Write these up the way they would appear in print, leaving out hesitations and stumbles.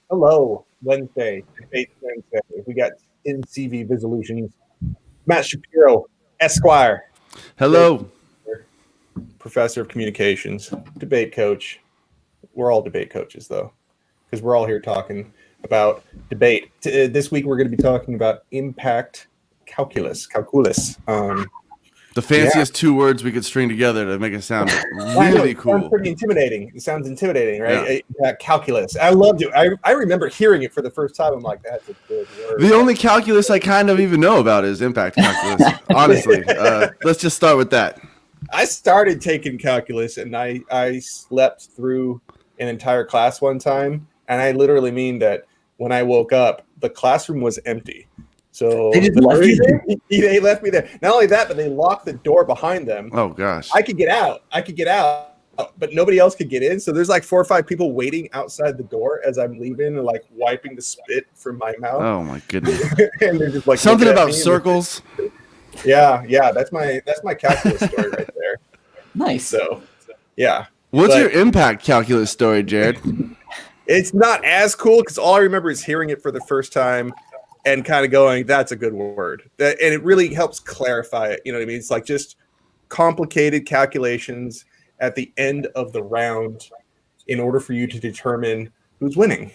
Hello, Wednesday, Debate Wednesday. We got NCV Resolutions. Matt Shapiro, Esquire. Hello. Professor of Communications, debate coach. We're all debate coaches, though, because we're all here talking about debate. This week, we're going to be talking about impact calculus. The fanciest two words we could string together to make it sound really cool. Sounds pretty intimidating. It sounds intimidating, right? Yeah. Calculus. I loved it. I remember hearing it for the first time. I'm like, that's a good word. The only calculus I kind of even know about is impact calculus. Honestly, let's just start with that. I started taking calculus, and I slept through an entire class one time, and I literally mean that when I woke up, the classroom was empty. So they just left you there? They left me there. Not only that, but they locked the door behind them. Oh gosh! I could get out, but nobody else could get in. So there's like 4 or 5 people waiting outside the door as I'm leaving and like wiping the spit from my mouth. Oh my goodness! And they're just like something about circles. Yeah, that's my calculus story right there. Nice. So yeah. What's your impact calculus story, Jared? It's not as cool because all I remember is hearing it for the first time and kind of going, that's a good word. And it really helps clarify it. You know what I mean? It's like just complicated calculations at the end of the round in order for you to determine who's winning.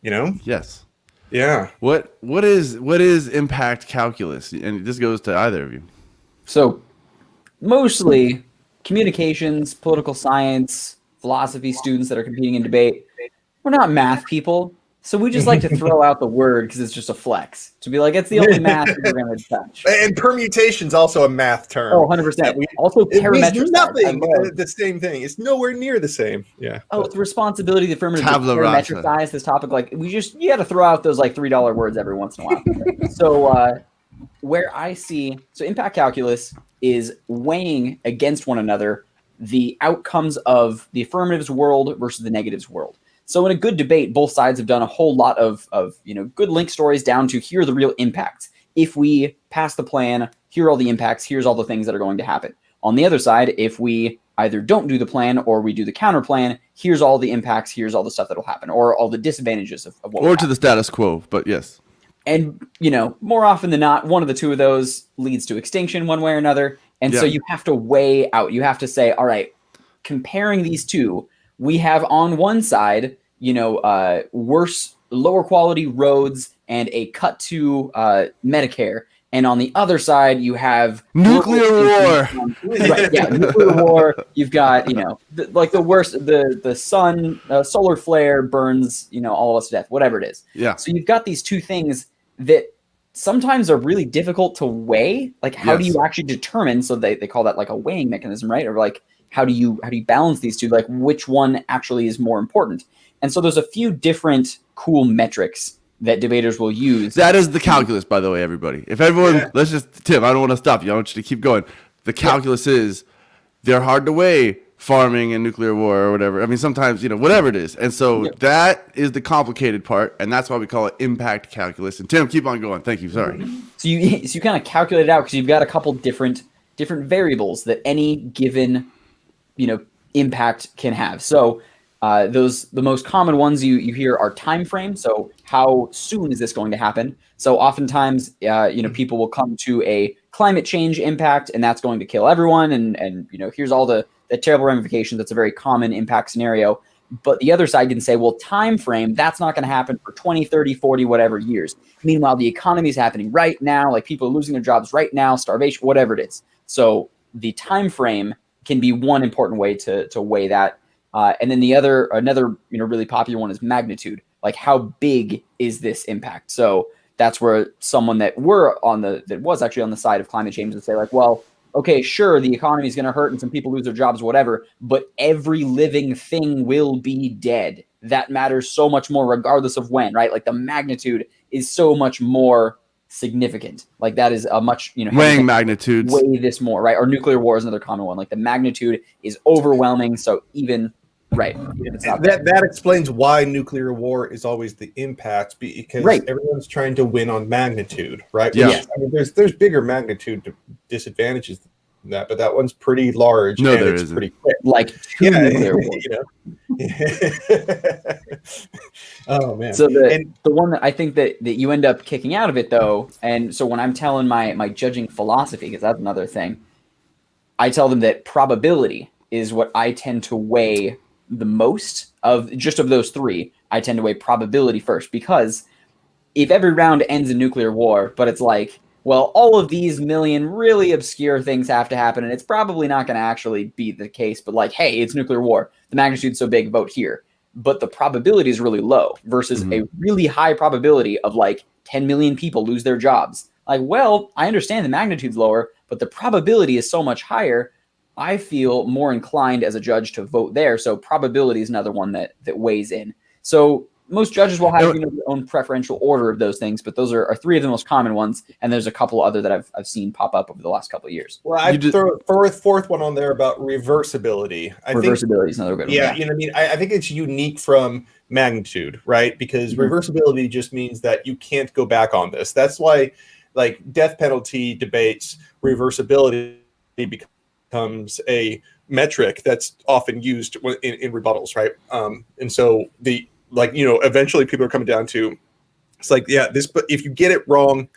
You know? Yes. Yeah. What is impact calculus? And this goes to either of you. So mostly communications, political science, philosophy students that are competing in debate. We're not math people. So we just like to throw out the word because it's just a flex. To be like, it's the only math we're going to touch. And permutation's also a math term. Oh, 100%. Also parametric. It's nothing the same thing. It's nowhere near the same. Yeah. Oh, it's responsibility, the affirmative, parametric size, this topic. Like, you got to throw out those like $3 words every once in a while. So where I see, impact calculus is weighing against one another the outcomes of the affirmatives world versus the negatives world. So in a good debate, both sides have done a whole lot of good link stories down to here are the real impacts. If we pass the plan, here are all the impacts, here's all the things that are going to happen. On the other side, if we either don't do the plan or we do the counter plan, here's all the impacts, here's all the stuff that'll happen, or all the disadvantages of what or to the status quo, but yes. And, more often than not, one of the two of those leads to extinction one way or another. And so you have to weigh out. You have to say, all right, comparing these two, we have on one side, worse, lower quality roads and a cut to Medicare. And on the other side, you have nuclear war. Right, yeah, nuclear war. You've got, the worst, the sun, solar flare burns, all of us to death, whatever it is. Yeah. So you've got these two things that sometimes are really difficult to weigh. Like, how do you actually determine? So they call that like a weighing mechanism, right? Or like, how do you balance these two? Like, which one actually is more important? And so there's a few different cool metrics that debaters will use. That is the calculus, by the way, everybody. If everyone, let's just, Tim, I don't want to stop you. I want you to keep going. The calculus is they're hard to weigh, farming and nuclear war or whatever. I mean, sometimes, whatever it is. And so that is the complicated part, and that's why we call it impact calculus. And Tim, keep on going. Thank you. Sorry. So you kind of calculate it out because you've got a couple different variables that any given, impact can have. So the most common ones you hear are time frame. So how soon is this going to happen? So oftentimes, people will come to a climate change impact, and that's going to kill everyone. And here's all the terrible ramifications. That's a very common impact scenario. But the other side can say, well, time frame, that's not going to happen for 20, 30, 40, whatever years. Meanwhile, the economy is happening right now. Like, people are losing their jobs right now, starvation, whatever it is. So the time frame can be one important way to weigh that. And then another really popular one is magnitude. Like, how big is this impact? So that's where someone that was actually on the side of climate change would say, like, well, okay, sure, the economy is going to hurt and some people lose their jobs, whatever, but every living thing will be dead. That matters so much more regardless of when, right? Like, the magnitude is so much more significant. Like, that is a much, weighing magnitudes. Weigh this more, right? Or nuclear war is another common one. Like, the magnitude is overwhelming. So even that explains why nuclear war is always the impact, because everyone's trying to win on magnitude, right? Yeah. I mean, there's bigger magnitude disadvantages in that, but that one's pretty large. No, and there it's isn't. pretty quick. Like two nuclear wars. You know. Oh man. So And the one that I think that you end up kicking out of it though, and so when I'm telling my judging philosophy, because that's another thing, I tell them that probability is what I tend to weigh the most of those three. I tend to weigh probability first, because if every round ends in nuclear war, but it's like, well, all of these million really obscure things have to happen, and it's probably not going to actually be the case, but like, hey, it's nuclear war. The magnitude's so big, vote here. But the probability is really low versus a really high probability of like 10 million people lose their jobs. Like, well, I understand the magnitude's lower, but the probability is so much higher. I feel more inclined as a judge to vote there. So probability is another one that weighs in. So most judges will have their own preferential order of those things, but those are three of the most common ones, and there's a couple other that I've seen pop up over the last couple of years. Well, I'd throw a fourth one on there about reversibility. Reversibility is another good one. Yeah, you know what I mean? I think it's unique from magnitude, right? Because reversibility just means that you can't go back on this. That's why, like, death penalty debates, reversibility becomes a metric that's often used in rebuttals, right? And so eventually people are coming down to, it's like, yeah, but if you get it wrong,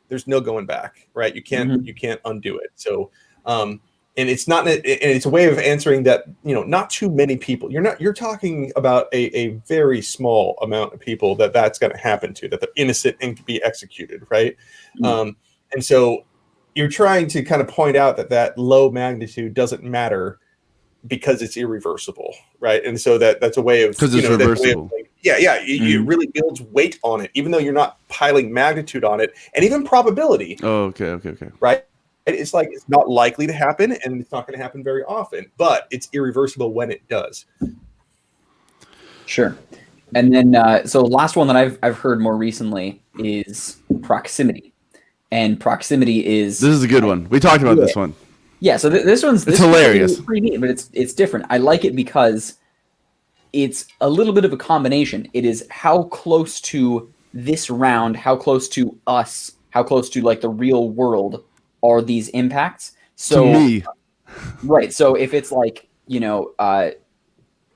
there's no going back, right? You can't undo it. So, and it's not, and it's a way of answering that, not too many people. You're talking about a very small amount of people that's going to happen to, that they're innocent and can be executed, right? And so you're trying to kind of point out that low magnitude doesn't matter because it's irreversible, right? And so that's a way of, because it's reversible. It really builds weight on it, even though you're not piling magnitude on it, and even probability. Oh, okay. Right? It's like, it's not likely to happen, and it's not going to happen very often, but it's irreversible when it does. Sure. And then, so the last one that I've heard more recently is proximity, and proximity is. This is a good one. We talked about this one. Yeah, so this one's hilarious. Pretty neat, but it's different. I like it because it's a little bit of a combination. It is how close to this round, how close to us, how close to like the real world are these impacts. So to me, right. So if it's like,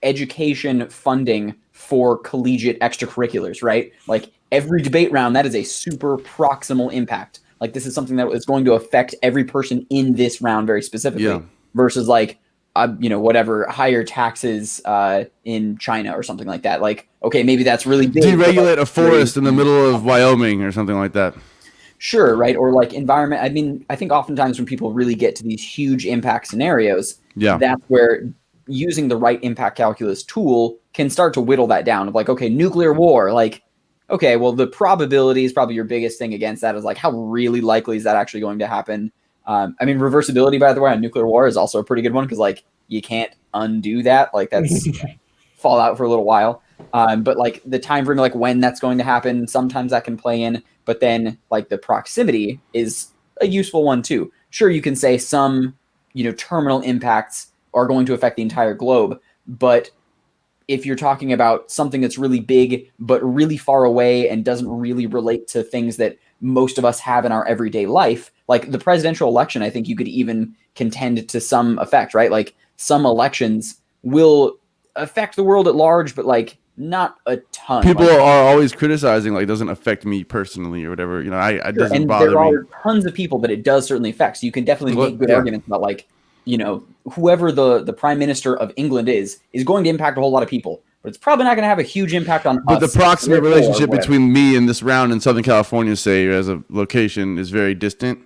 education funding for collegiate extracurriculars, right? Like every debate round, that is a super proximal impact. Like this is something that is going to affect every person in this round very specifically, versus like, whatever, higher taxes in China or something like that. Like, okay, maybe that's really big. Deregulate a forest in the middle of Wyoming or something like that. Sure, right? Or like environment. I mean, I think oftentimes when people really get to these huge impact scenarios, that's where using the right impact calculus tool can start to whittle that down of like, okay, nuclear war, like, okay, well, the probability is probably your biggest thing against that, is like, how really likely is that actually going to happen? I mean, reversibility, by the way, on nuclear war is also a pretty good one, because like you can't undo that. Like that's fallout for a little while. But like the time frame, like when that's going to happen, sometimes that can play in. But then like the proximity is a useful one too. Sure, you can say some, terminal impacts are going to affect the entire globe, but if you're talking about something that's really big but really far away and doesn't really relate to things that most of us have in our everyday life, like the presidential election, I think you could even contend to some effect, right? Like some elections will affect the world at large, but like not a ton. People are always criticizing like it doesn't affect me personally or whatever. It doesn't bother me. And there are tons of people that it does certainly affect. So you can definitely make good arguments about like, whoever the prime minister of England is going to impact a whole lot of people, but it's probably not going to have a huge impact on us. But the proximate relationship between me and this round in Southern California, say, as a location, is very distant.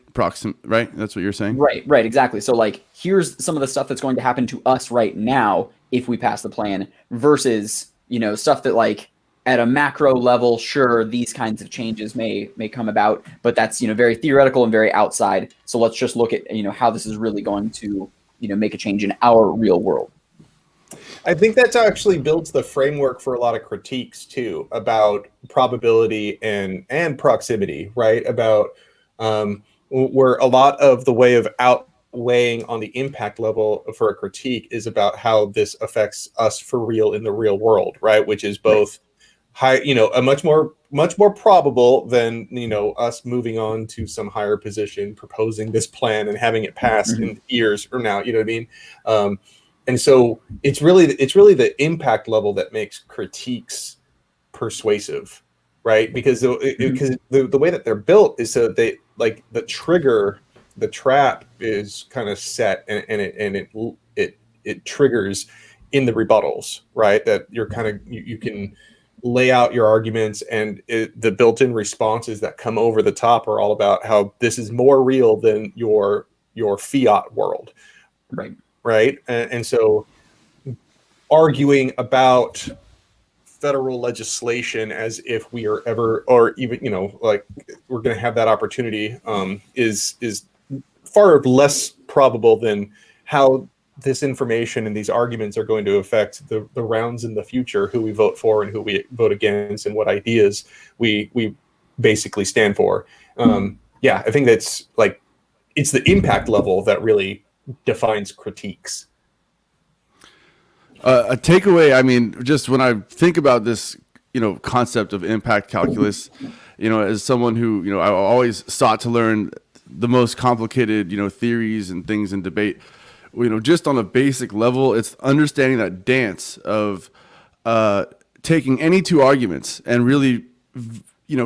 Right? That's what you're saying? Right, exactly. So like, here's some of the stuff that's going to happen to us right now if we pass the plan, versus, stuff that like at a macro level, sure, these kinds of changes may come about, but that's, very theoretical and very outside. So let's just look at, how this is really going to, make a change in our real world. I think that actually builds the framework for a lot of critiques too, about probability and proximity, right? About where a lot of the way of outweighing on the impact level for a critique is about how this affects us for real in the real world, right? Which is both high, a much more much more probable than us moving on to some higher position, proposing this plan and having it passed in years from now. You know what I mean? And so it's really the impact level that makes critiques persuasive, right? Because the way that they're built is so they like the trap is kind of set, and it triggers in the rebuttals, right? That you're kind of you can lay out your arguments, and the built-in responses that come over the top are all about how this is more real than your fiat world, right? And so arguing about federal legislation as if we are ever, or even like we're going to have that opportunity, is far less probable than how this information and these arguments are going to affect the rounds in the future, who we vote for and who we vote against, and what ideas we basically stand for. Yeah, I think that's like, it's the impact level that really defines critiques. A takeaway, I mean, just when I think about this, concept of impact calculus, as someone who, I always sought to learn the most complicated, theories and things in debate, just on a basic level, it's understanding that dance of taking any two arguments and really,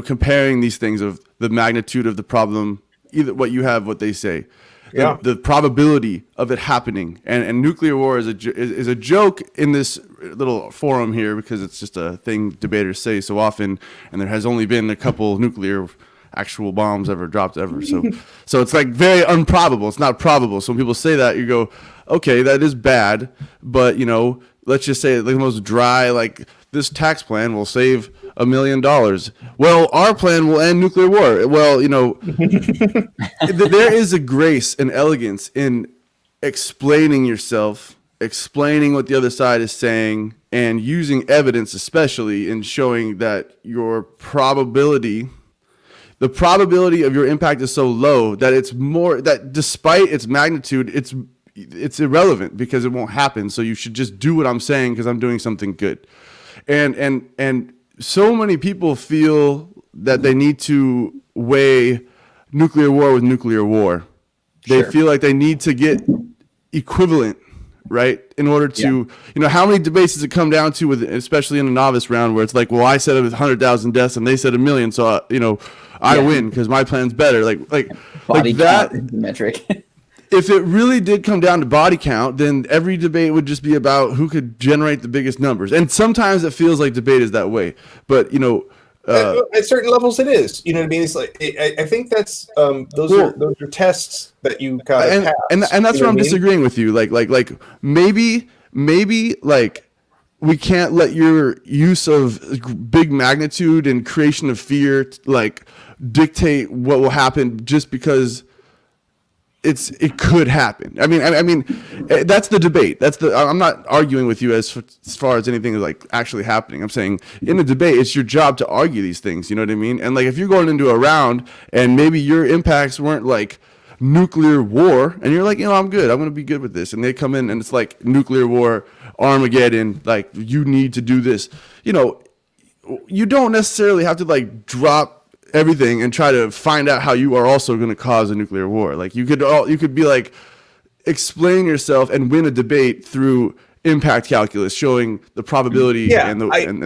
comparing these things of the magnitude of the problem, either what you have, what they say. The probability of it happening, and nuclear war is a joke in this little forum here, because it's just a thing debaters say so often, and there has only been a couple nuclear actual bombs ever dropped ever. So it's like very improbable. It's not probable. So when people say that, you go, okay, that is bad, but let's just say the most dry, like this tax plan will save $1 million. Well, our plan will end nuclear war. Well, there is a grace and elegance in explaining yourself, explaining what the other side is saying, and using evidence, especially in showing that the probability of your impact is so low that it's more, that despite its magnitude, it's irrelevant because it won't happen. So you should just do what I'm saying because I'm doing something good. And so many people feel that they need to weigh nuclear war with nuclear war. They feel like they need to get equivalent, right? In order to, how many debates does it come down to, with, especially in a novice round, where it's like, well, I said it was 100,000 deaths and they said 1 million, so I win because my plan's better. Like body that count metric. If it really did come down to body count, then every debate would just be about who could generate the biggest numbers. And sometimes it feels like debate is that way. But, at certain levels it is. You know what I mean? It's like, I think that's those are tests that you gotta pass. And that's where I'm disagreeing with you. Like maybe like we can't let your use of big magnitude and creation of fear like dictate what will happen just because it could happen. I mean, that's the debate. I'm not arguing with you as far as anything is like actually happening. I'm saying in a debate, it's your job to argue these things. You know what I mean? And like, if you're going into a round and maybe your impacts weren't like nuclear war, and you're like, I'm good. I'm going to be good with this. And they come in and it's like nuclear war, Armageddon, like you need to do this. You don't necessarily have to like drop everything and try to find out how you are also going to cause a nuclear war. Like you could be like, explain yourself and win a debate through impact calculus, showing the probability and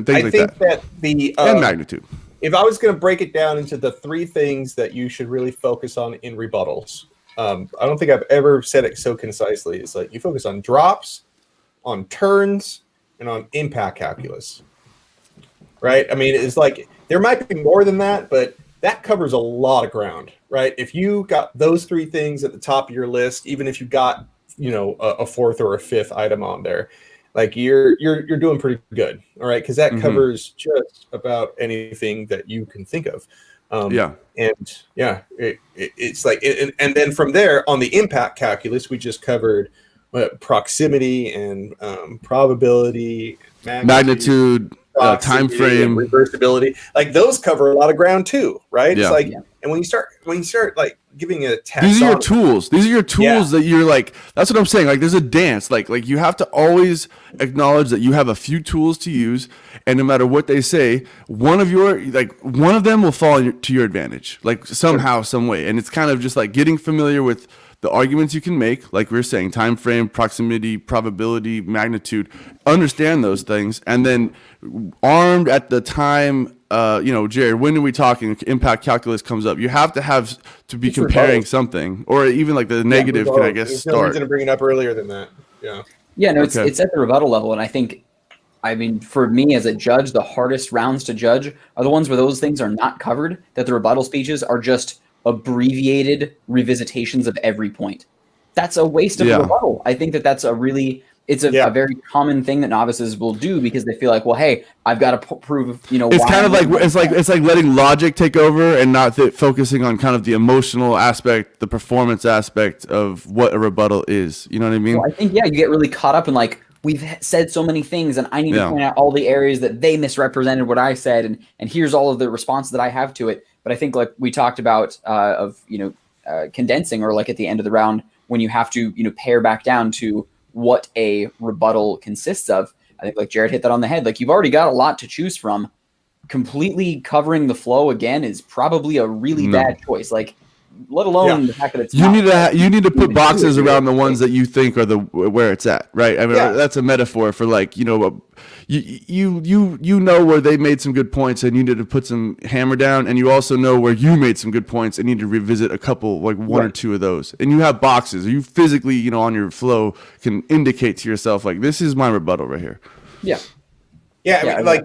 things like that. And magnitude. If I was going to break it down into the three things that you should really focus on in rebuttals, I don't think I've ever said it so concisely. It's like you focus on drops, on turns, and on impact calculus. Right? I mean, it's like there might be more than that, but that covers a lot of ground, right? If you got those three things at the top of your list, even if you got, a fourth or a fifth item on there, like you're doing pretty good, all right? Because that covers just about anything that you can think of. It's like, and then from there on the impact calculus, we just covered proximity and probability, magnitude, time frame, reversibility. Like those cover a lot of ground too, right? It's like, and when you start like giving a taxonomy. These are your tools. These are your tools that you're like, that's what I'm saying. Like there's a dance. Like you have to always acknowledge that you have a few tools to use, and no matter what they say, one of them will fall to your advantage, like somehow, some way. And it's kind of just like getting familiar with the arguments you can make, like we were saying, time frame, proximity, probability, magnitude, understand those things, and then armed at the time, Jared, when are we talking impact calculus comes up? You have to be comparing something, or even like the negative can, I guess, There's start. no reason to bring it up earlier than that. Yeah, no, it's at the rebuttal level, and I mean, for me as a judge, the hardest rounds to judge are the ones where those things are not covered, that the rebuttal speeches are just abbreviated revisitations of every point. That's a waste of a rebuttal. I think that's a very common thing that novices will do because they feel like, well, hey, I've got to prove, it's why kind of like it's like letting logic take over and not focusing on kind of the emotional aspect, the performance aspect of what a rebuttal is. You know what I mean? Well, I think you get really caught up in like, we've said so many things and I need to point out all the areas that they misrepresented what I said, and here's all of the responses that I have to it. But I think like we talked about condensing, or like at the end of the round when you have to pare back down to what a rebuttal consists of. I think like Jared hit that on the head. Like you've already got a lot to choose from. Completely covering the flow again is probably a really bad choice. Like let alone the fact that it's you need to put boxes around the ones that you think are the where it's at, right? I mean that's a metaphor for like you know where they made some good points and you need to put some hammer down, and you also know where you made some good points and need to revisit a couple, like one or two of those, and you have boxes. You physically on your flow can indicate to yourself like this is my rebuttal right here. I mean, like,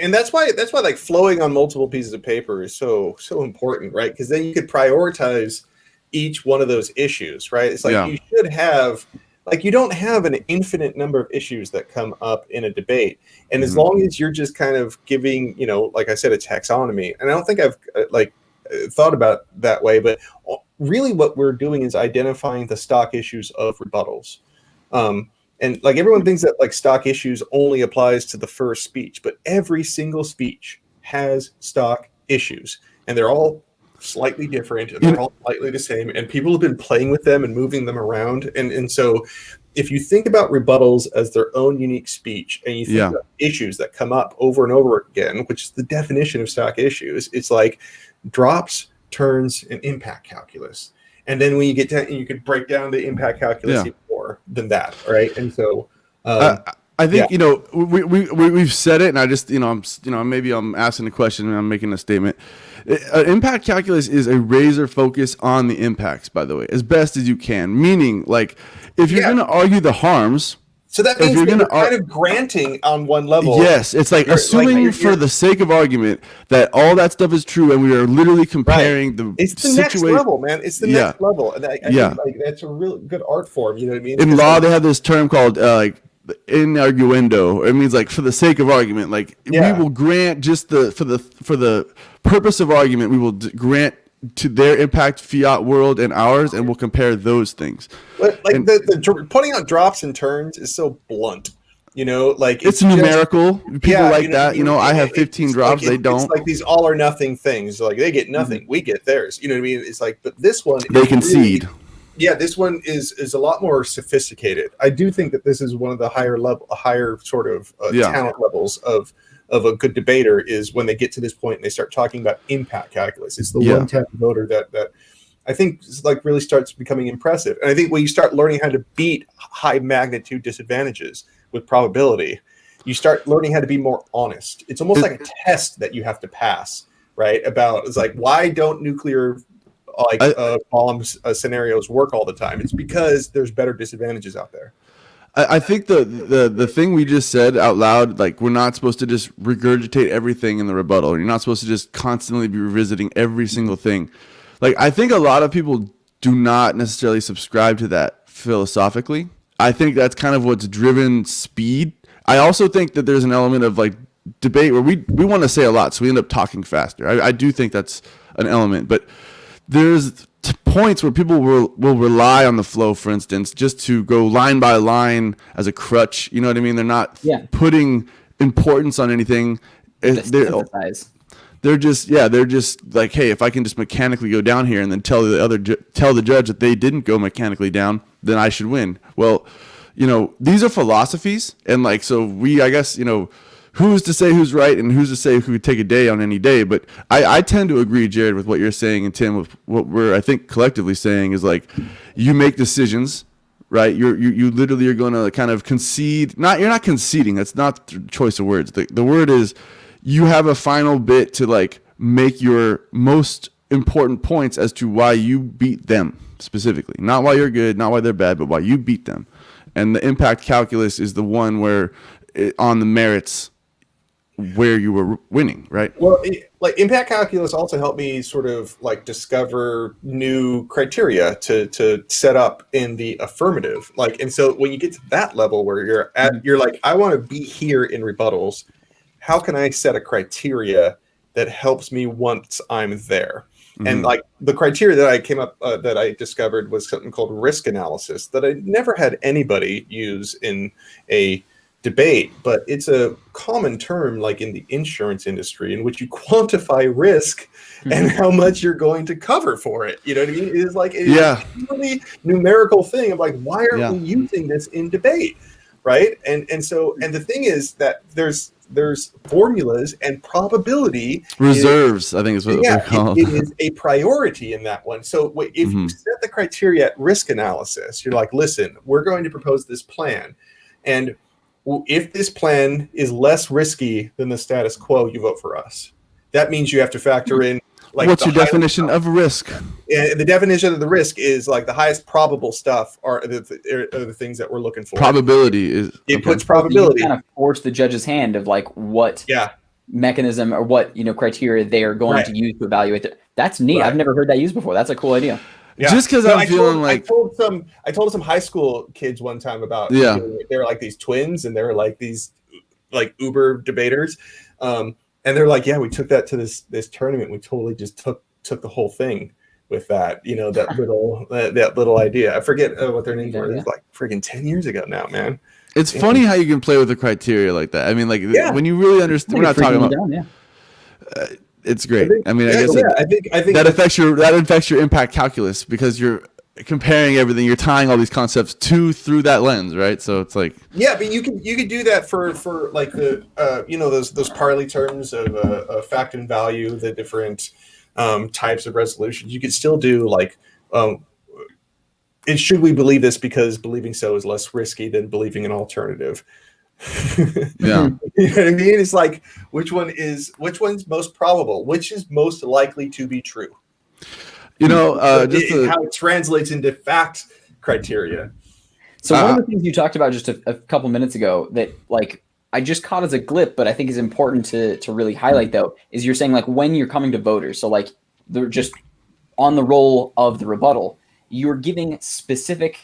and that's why like flowing on multiple pieces of paper is so important, right? Because then you could prioritize each one of those issues, right? It's like you should have, like, you don't have an infinite number of issues that come up in a debate, and as long as you're just kind of giving, like I said, a taxonomy, and I don't think I've thought about it that way, but really what we're doing is identifying the stock issues of rebuttals. And like everyone thinks that like stock issues only applies to the first speech, but every single speech has stock issues, and they're all slightly different, and they're all slightly the same, and people have been playing with them and moving them around. And so if you think about rebuttals as their own unique speech, and you think about issues that come up over and over again, which is the definition of stock issues, it's like drops, turns, and impact calculus. And then when you get to, you could break down the impact calculus even more than that, right? And so I think we've said it, and I just maybe I'm asking a question and I'm making a statement. Impact calculus is a razor focus on the impacts, by the way, as best as you can. Meaning, like, if you're going to argue the harms. So that means you're kind of granting on one level. Yes, it's like assuming for the sake of argument that all that stuff is true, and we are literally comparing the It's the next level, man. It's the next level. And I think, like, that's a real good art form. You know what I mean? In law, they have this term called like in arguendo. It means like for the sake of argument. Like we will grant just for the purpose of argument, we will grant to their impact fiat world and ours, and we'll compare those things. But like the putting out drops and turns is so blunt, like it's numerical. People like that. I have 15 drops. They don't. It's like these all or nothing things. Like they get nothing, we get theirs. You know what I mean? It's like, but this one they concede. Yeah, this one is a lot more sophisticated. I do think that this is one of the higher sort of talent levels of a good debater, is when they get to this point and they start talking about impact calculus. It's the 1/10 voter that I think like really starts becoming impressive. And I think when you start learning how to beat high magnitude disadvantages with probability, you start learning how to be more honest. It's almost like a test that you have to pass, right? It's like, why don't nuclear bombs scenarios work all the time? It's because there's better disadvantages out there. I think the thing we just said out loud, like, we're not supposed to just regurgitate everything in the rebuttal. You're not supposed to just constantly be revisiting every single thing. Like, I think a lot of people do not necessarily subscribe to that philosophically. I think that's kind of what's driven speed. I also think that there's an element of like debate where we want to say a lot, so we end up talking faster. I do think that's an element, but there's points where people will rely on the flow, for instance, just to go line by line as a crutch. You know what I mean? They're not putting importance on anything. They're just like, hey, if I can just mechanically go down here and then tell the judge that they didn't go mechanically down, then I should win. Well, these are philosophies, and like, so I guess, who's to say who's right and who's to say who could take a day on any day. But I tend to agree, Jared, with what you're saying, and Tim, with what we're, I think, collectively saying is like, you make decisions, right? You literally are going to kind of concede. You're not conceding. That's not the choice of words. The word is, you have a final bit to like make your most important points as to why you beat them specifically. Not why you're good, not why they're bad, but why you beat them. And the impact calculus is the one where on the merits where you were winning, right? Well, like impact calculus also helped me sort of like discover new criteria to set up in the affirmative. Like, and so when you get to that level where you're like, I want to be here in rebuttals. How can I set a criteria that helps me once I'm there? Mm-hmm. And like the criteria that I came up that I discovered was something called risk analysis that I never had anybody use in a debate, but it's a common term like in the insurance industry in which you quantify risk and how much you're going to cover for it. You know what I mean? It is like a really numerical thing of like, why aren't we using this in debate? Right. And the thing is that there's formulas and probability reserves. I think is what they're called. It is a priority in that one. So if you set the criteria at risk analysis, you're like, listen, we're going to propose this plan. And if this plan is less risky than the status quo, you vote for us. That means you have to factor in like what's your definition of risk? And the definition of the risk is like the highest probable stuff are the things that we're looking for. Probability is it puts probability. You kind of force the judge's hand of like what mechanism or what criteria they are going to use to evaluate it. That's neat. Right. I've never heard that used before. That's a cool idea. Yeah. Just because I'm feeling like I told some high school kids one time about they were like these twins and they were like these like uber debaters. And they're like, yeah, we took that to this tournament. We totally just took the whole thing with that, that little idea. I forget what their names were. It was like freaking 10 years ago now, man. It's funny how you can play with the criteria like that. I mean, like when you really understand, we're not talking about. It's great. I mean, I guess I think that affects your impact calculus because you're comparing everything. You're tying all these concepts through that lens, right? So it's like but you can do that for like the those Parley terms of fact and value, the different types of resolutions. You could still do like should we believe this because believing so is less risky than believing an alternative. Yeah. You know what I mean? It's like which one's most probable, which is most likely to be true. How it translates into fact criteria. So one of the things you talked about just a couple minutes ago that like I just caught as a glip, but I think is important to really highlight though, is you're saying like when you're coming to voters, so like they're just on the roll of the rebuttal, you're giving specific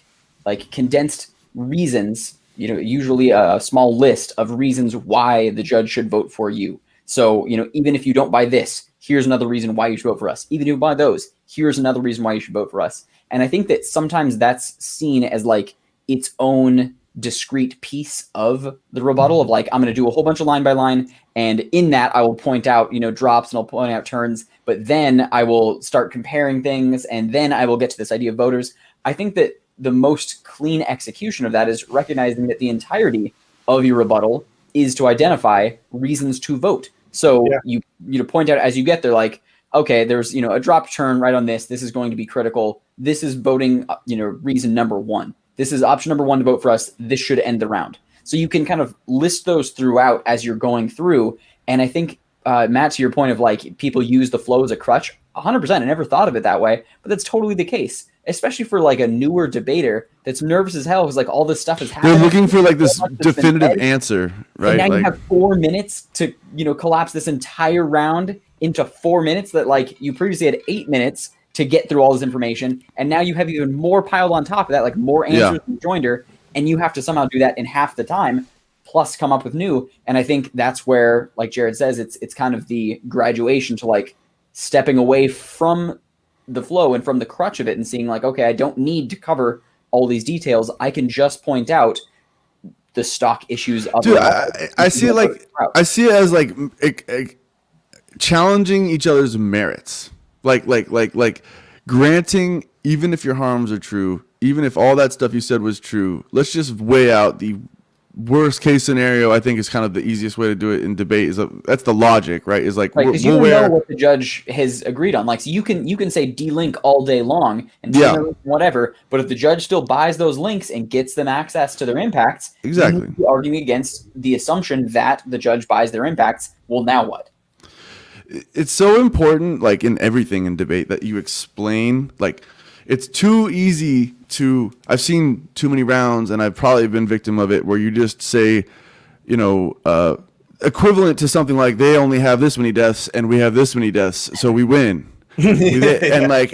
like condensed reasons, usually a small list of reasons why the judge should vote for you. So, even if you don't buy this, here's another reason why you should vote for us. Even if you buy those, here's another reason why you should vote for us. And I think that sometimes that's seen as like its own discrete piece of the rebuttal of like, I'm going to do a whole bunch of line by line. And in that, I will point out, drops and I'll point out turns, but then I will start comparing things. And then I will get to this idea of voters. I think that the most clean execution of that is recognizing that the entirety of your rebuttal is to identify reasons to vote. So you point out as you get there, like, okay, there's, a drop turn right on this. This is going to be critical. This is voting, reason number one. This is option number one to vote for us. This should end the round. So you can kind of list those throughout as you're going through. And I think, Matt, to your point of like people use the flow as a crutch, 100%. I never thought of it that way, but that's totally the case, especially for like a newer debater that's nervous as hell because like all this stuff is happening. They're looking for like this definitive answer, right? And now you have 4 minutes to, collapse this entire round into 4 minutes that like you previously had 8 minutes to get through all this information. And now you have even more piled on top of that, like more answers from Joinder, and you have to somehow do that in half the time plus come up with new. And I think that's where, like Jared says, it's kind of the graduation to like stepping away from the flow and from the crutch of it and seeing like, okay, I don't need to cover all these details. I can just point out the stock issues of I see it like I see it as like challenging each other's merits, like granting, even if your harms are true, even if all that stuff you said was true, let's just weigh out the worst case scenario. I think is kind of the easiest way to do it in debate. That's the logic, right? Is like, because you don't know what the judge has agreed on. Like, so you can say delink all day long and whatever, but if the judge still buys those links and gets them access to their impacts, exactly, you are arguing against the assumption that the judge buys their impacts. Well, now what? It's so important, like in everything in debate, that you explain. Like, it's too easy to. I've seen too many rounds, and I've probably been victim of it, where you just say, equivalent to something like, they only have this many deaths and we have this many deaths, so we win. and like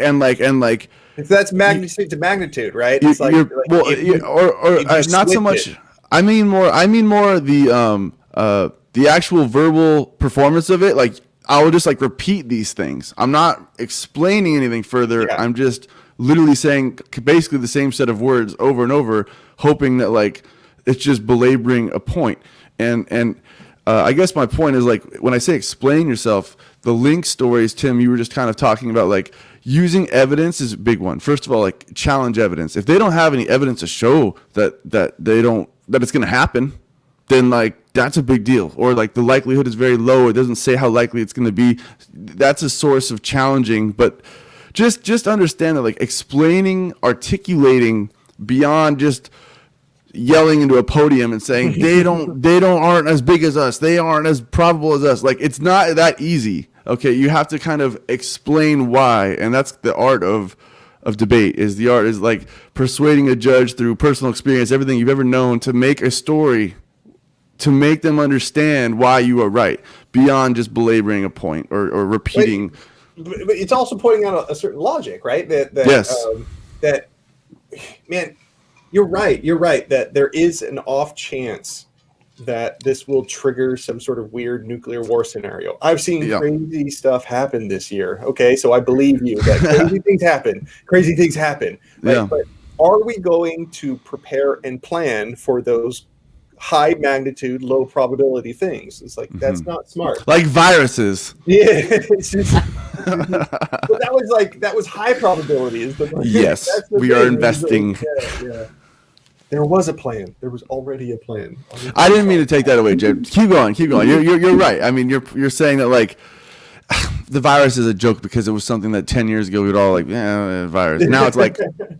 if that's magnitude to magnitude, right? It's not so much. It. I mean more the actual verbal performance of it. Like, I will just like repeat these things. I'm not explaining anything further. Yeah. I'm just literally saying basically the same set of words over and over, hoping that like it's just belaboring a point. And I guess my point is, like, when I say explain yourself, the link stories, Tim, you were just kind of talking about, like, using evidence is a big one. First of all, like, challenge evidence. If they don't have any evidence to show that it's going to happen, then like that's a big deal. Or like the likelihood is very low. It doesn't say how likely it's going to be. That's a source of challenging. But just understand that, like, explaining, articulating beyond just yelling into a podium and saying they aren't as big as us, they aren't as probable as us. Like, it's not that easy. Okay, you have to kind of explain why, and that's the art of debate. The art is like persuading a judge through personal experience, everything you've ever known, to make a story, to make them understand why you are right, beyond just belaboring a point or repeating. But it's also pointing out a certain logic, right? That man, you're right that there is an off chance that this will trigger some sort of weird nuclear war scenario. I've seen crazy stuff happen this year. Okay, so I believe you that crazy things happen. Crazy things happen. Right? Yeah. But are we going to prepare and plan for those high magnitude, low probability things? It's like, that's not smart. Like viruses. Yeah. It's just, but that was high probability. Yes, we are investing. Like, yeah. There was a plan. There was already a plan. I didn't mean to take that away, Jay. Keep going. You're right. I mean, you're saying that, like, the virus is a joke because it was something that 10 years ago we'd all like, yeah, virus. Now it's like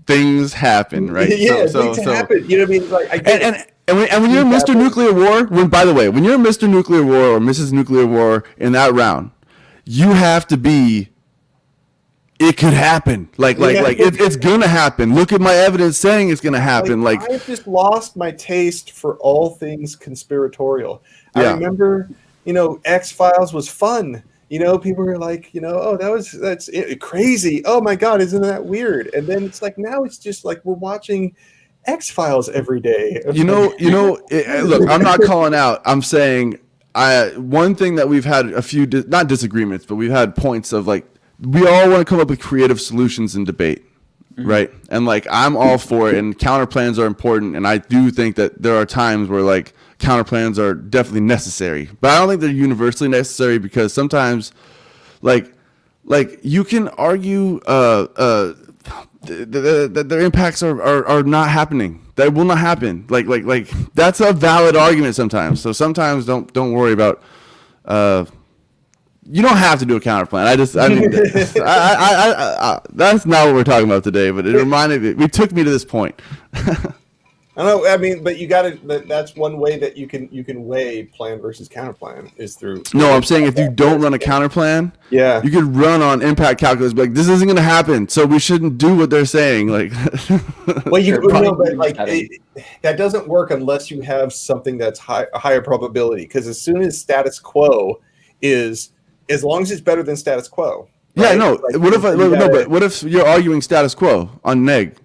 things happen, right? Yeah, things happen. You know what I mean? Like, I get it. And when you're Mr. Nuclear War, when you're Mr. Nuclear War or Mrs. Nuclear War in that round, you have to be, it could happen. It's gonna happen. Look at my evidence saying it's gonna happen. Like, I've just lost my taste for all things conspiratorial. I remember, X-Files was fun. People were like, oh, that's it, crazy. Oh my God, isn't that weird? And then it's like, now it's just like we're watching X-Files every day. Look, I'm not calling out. I'm saying one thing that we've had a few, not disagreements, but we've had points of, like, we all want to come up with creative solutions in debate, right? And like, I'm all for it, and counter plans are important, and I do think that there are times where, like, counter plans are definitely necessary, but I don't think they're universally necessary, because sometimes, like you can argue that their impacts are not happening. That will not happen. Like that's a valid argument sometimes. So sometimes don't worry about. You don't have to do a counter plan. That's not what we're talking about today, but it took me to this point. I know. I mean, but you got to. That's one way that you can weigh plan versus counter plan is through. No, I'm saying if you don't run a counter plan, you could run on impact calculus. But like, this isn't going to happen, so we shouldn't do what they're saying. Like, well, but like that doesn't work unless you have something that's a higher probability. Because as soon as status quo is, as long as it's better than status quo. Right? Yeah, no. Like, what if you're arguing status quo on neg?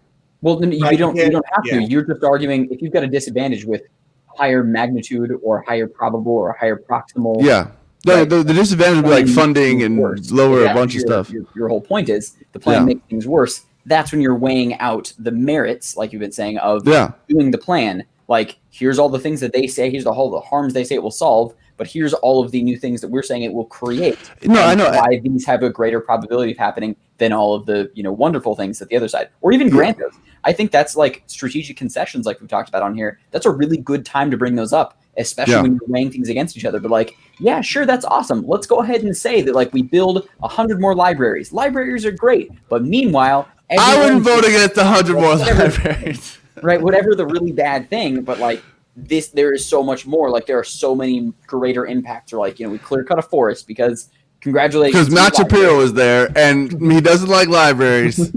Well, you don't have to. You're just arguing if you've got a disadvantage with higher magnitude or higher probable or higher proximal. Yeah. The disadvantage would be like funding and lower a bunch of stuff. Your whole point is the plan makes things worse. That's when you're weighing out the merits, like you've been saying, of doing the plan. Like, here's all the things that they say, here's all the harms they say it will solve, but here's all of the new things that we're saying it will create. No, I know. Why these have a greater probability of happening than all of the, wonderful things that the other side, or even grant those. I think that's like strategic concessions, like we've talked about on here. That's a really good time to bring those up, especially when you're weighing things against each other. But like, yeah, sure, that's awesome. Let's go ahead and say that like we build 100 more libraries. Libraries are great, but meanwhile, I wouldn't vote against 100 more libraries. Right, whatever the really bad thing, but like there is so much more. Like there are so many greater impacts. Or like, we clear cut a forest because congratulations. Because Matt Shapiro was there and he doesn't like libraries.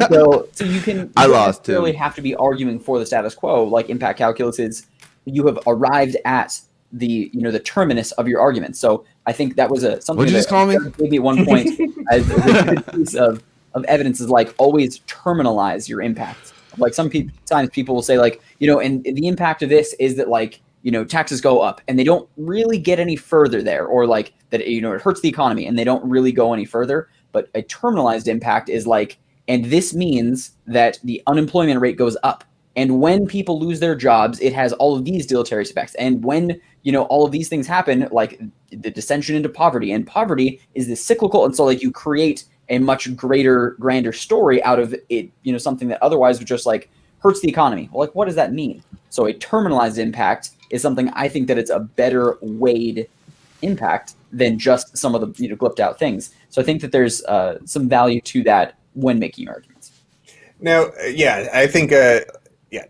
So you can. I lost really have to be arguing for the status quo. Like impact calculus is, you have arrived at the the terminus of your argument. So I think that was something. What'd you just call me? Maybe at one point as a good piece of evidence is like always terminalize your impact. Like sometimes people will say like, and the impact of this is that like, taxes go up and they don't really get any further there, or like that, it hurts the economy and they don't really go any further. But a terminalized impact is like, and this means that the unemployment rate goes up. And when people lose their jobs, it has all of these deleterious effects. And when, all of these things happen, like the descension into poverty, and poverty is this cyclical. And so like you create a much grander story out of it, something that otherwise would just like hurts the economy. Well, like, what does that mean? So a terminalized impact is something I think that it's a better weighed impact than just some of the, glipped out things. So I think that there's some value to that when making arguments. Now, I think,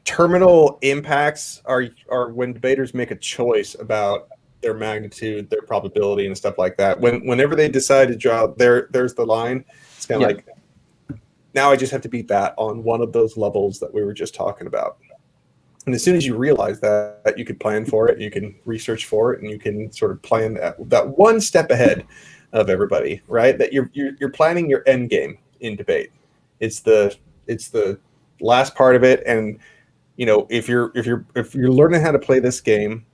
terminal impacts are when debaters make a choice about their magnitude, their probability, and stuff like that. Whenever they decide to draw, there's the line. It's kind of like, now I just have to beat that on one of those levels that we were just talking about. And as soon as you realize that, you can plan for it, you can research for it, and you can sort of plan that one step ahead of everybody, right? That you're planning your end game in debate. It's the last part of it, and if you're learning how to play this game,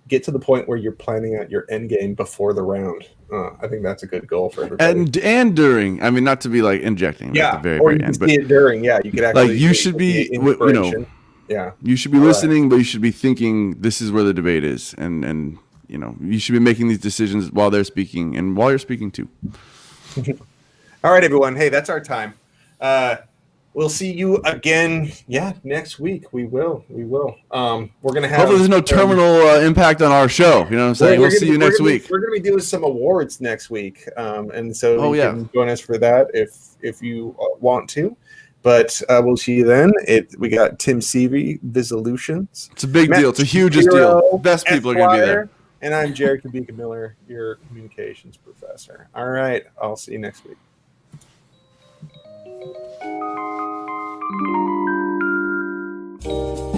get to the point where you're planning out your end game before the round. I think that's a good goal for everybody. And during, I mean, not to be like injecting at the very, or very you end, can see it during. Yeah, you could actually like you should be, you should be listening, but you should be thinking this is where the debate is, and you should be making these decisions while they're speaking and while you're speaking too. All right, everyone. Hey, that's our time. We'll see you again. Yeah, next week we will. We're gonna have. Hopefully, there's no terminal impact on our show. You know what I'm saying? We'll see you next week. We're gonna be doing some awards next week, and so you can join us for that if you want to. But we'll see you then. We got Tim Seavey, Visolutions. It's a big deal. It's a hugest deal. Best people are gonna be there. And I'm Jared Kabika Miller, your communications professor. All right, I'll see you next week. Thank you.